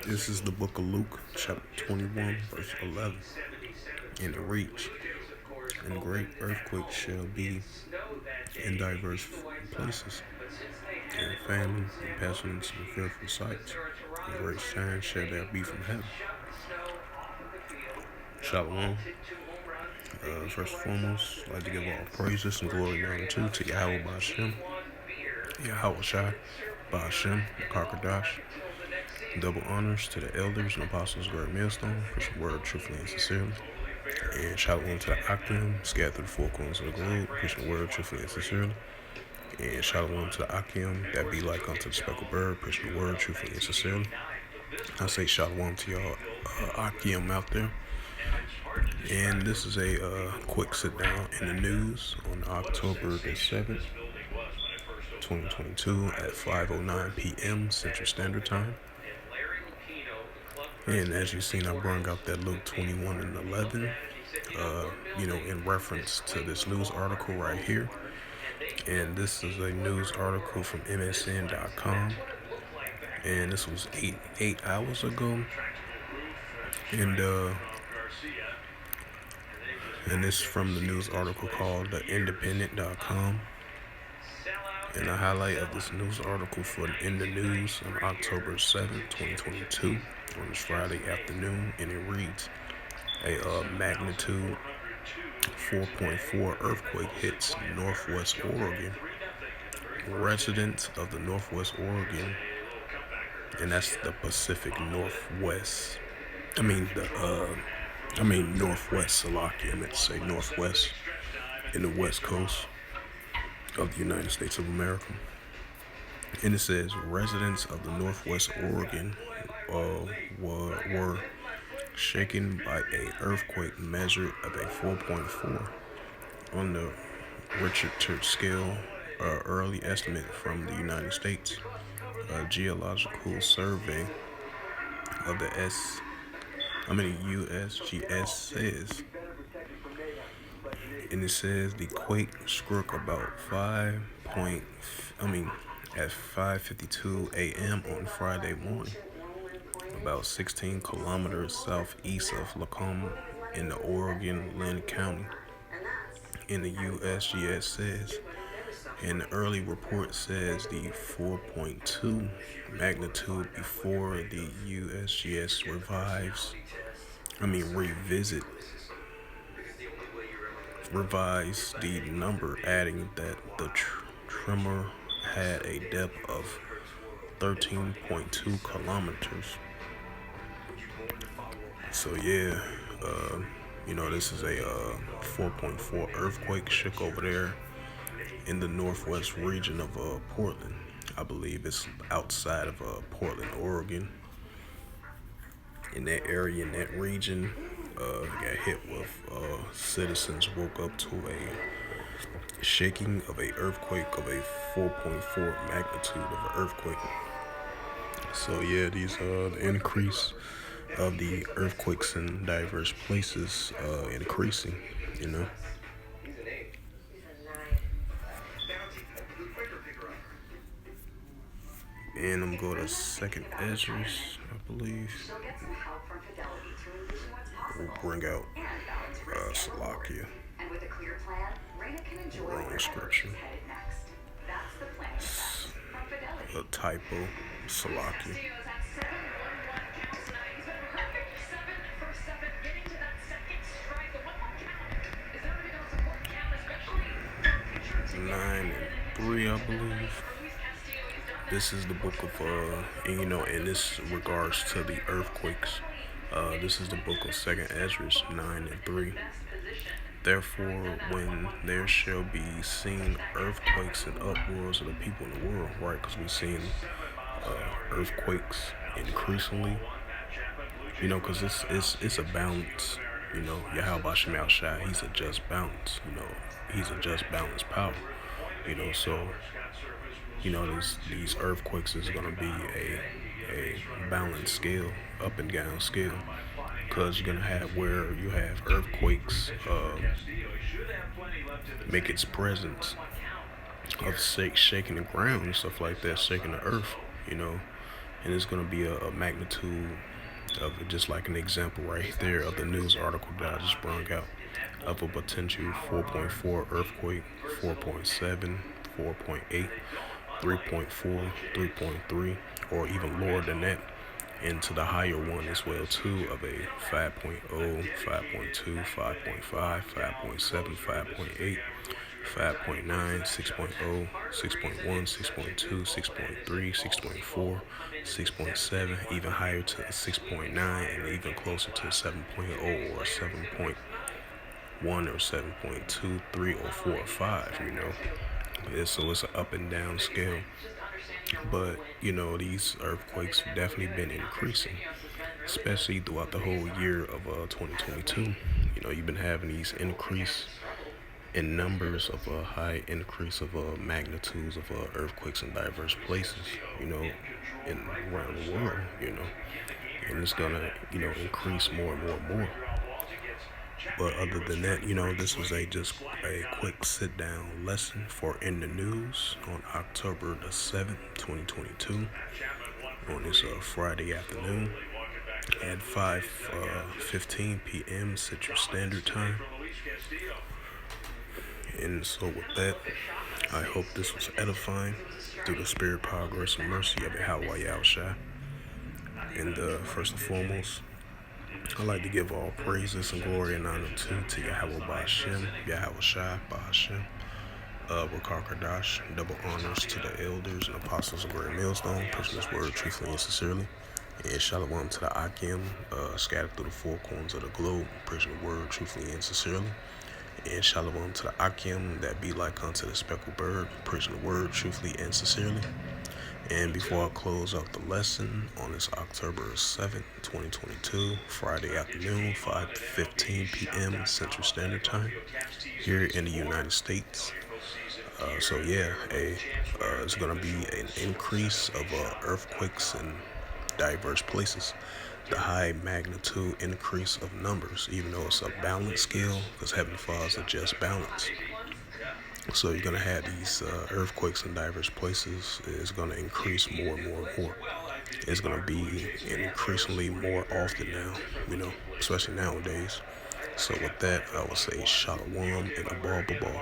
This is the book of Luke, chapter 21, verse 11. And it reads, "And great earthquakes shall be in diverse places, and famine, and pestilence, and fearful sights, and great signs shall there be from heaven." Shalom. First and foremost, I'd like to give all praises and glory and honor to Yahweh Ba'Shem, Yahweh Shai, Ba'Shem, Karkadash. Double honors to the elders and apostles of Great Millstone, preaching the word truthfully and sincerely. And shalom to the Akim, scattered through the four corners of the globe, preaching the word truthfully and sincerely. And shalom to the Akim, that be like unto the speckled bird, preaching the word truthfully and sincerely. I say shalom to y'all Akim out there. And this is a quick sit down in the news on October the 7th, 2022 at 5:09 p.m. Central Standard Time. And as you've seen, I brought out that Luke 21 and 11, in reference to this news article right here. And this is a news article from MSN.com. And this was eight hours ago. And this is from the news article called theindependent.com. And a highlight of this news article for In the News on October 7th, 2022, on this Friday afternoon, and it reads, a magnitude 4.4 earthquake hits Northwest Oregon. Residents of the Northwest Oregon, and that's the Pacific Northwest. Northwest, Salakia. I meant to say Northwest in the West Coast of the United States of America. And it says residents of the Northwest Oregon were shaken by a earthquake measured of a 4.4 on the Richter scale, early estimate from the United States Geological Survey of the USGS says. And it says the quake struck about at 5:52 a.m. on Friday morning, about 16 kilometers southeast of Lacombe in the Oregon Linn County. And the USGS says, and the early report says the 4.2 magnitude before the USGS revised the number, adding that the tremor had a depth of 13.2 kilometers. So this is a 4.4 earthquake shook over there in the northwest region of Portland. I believe it's outside of Portland, Oregon. In that area, in that region, got hit with citizens woke up to a shaking of a earthquake of a 4.4 magnitude of an earthquake. So these the increase of the earthquakes in diverse places increasing, And I'm going to Second Esdras, I believe. We'll bring out Salakia. Wrong scripture. A typo, Salakia. Nine and 3, I believe. This is the book of, in this regards to the earthquakes. This is the book of Second Esdras 9 and 3. Therefore, when there shall be seen earthquakes and uproars of the people in the world, right? Because we've seen earthquakes increasingly, because it's a balance. Yahweh Ba'Shem Shai, he's a just balance. He's a just balanced power. So these earthquakes is gonna be a balanced scale, up and down scale, because you're gonna have where you have earthquakes make its presence of shaking the ground and stuff like that, shaking the earth, you know. And it's going to be a magnitude of just like an example right there of the news article that I just brought out of a potential 4.4 earthquake, 4.7, 4.8, 3.4, 3.3, or even lower than that, and to the higher one as well too of a 5.0, 5.2, 5.5, 5.7, 5.8, 5.9, 6.0, 6.1, 6.2, 6.3, 6.4, 6.7, even higher to 6.9, and even closer to 7.0 or 7.1 or 7.2, 3 or 4 or 5, you know. So it's an up and down scale. But, you know, these earthquakes have definitely been increasing, especially throughout the whole year of 2022. You know, you've been having these increase in numbers of a high increase of magnitudes of earthquakes in diverse places, you know, in around the world, you know, and it's gonna, you know, increase more and more and more. But other than that, you know, this was just a quick sit down lesson for In the News on October the 7th, 2022, on this Friday afternoon at 5:15 p.m. Central Standard Time. And so with that, I hope this was edifying through the spirit, power, grace, and mercy of Yahweh Yahushua. And first and foremost, I'd like to give all praises and glory and honor to Yahweh Ba'ashem, Yahweh Shai Ba'ashem, Rakar Kadash, double honors to the elders and apostles of Great Millstone, preaching this word truthfully and sincerely. And shalom to the Akim, scattered through the four corners of the globe, preaching the word truthfully and sincerely. And shalom to the Akim that be like unto the speckled bird, preaching the word truthfully and sincerely. And before I close out the lesson on this October 7th, 2022, Friday afternoon, 5:15 p.m. Central Standard Time, here in the United States. It's going to be an increase of earthquakes in diverse places. The high magnitude increase of numbers, even though it's a balance scale, because Heavenly Father's are just balance. So you're going to have these earthquakes in diverse places. It's going to increase more and more and more. It's going to be increasingly more often now, you know, especially nowadays. So with that, I would say shalom and a ball.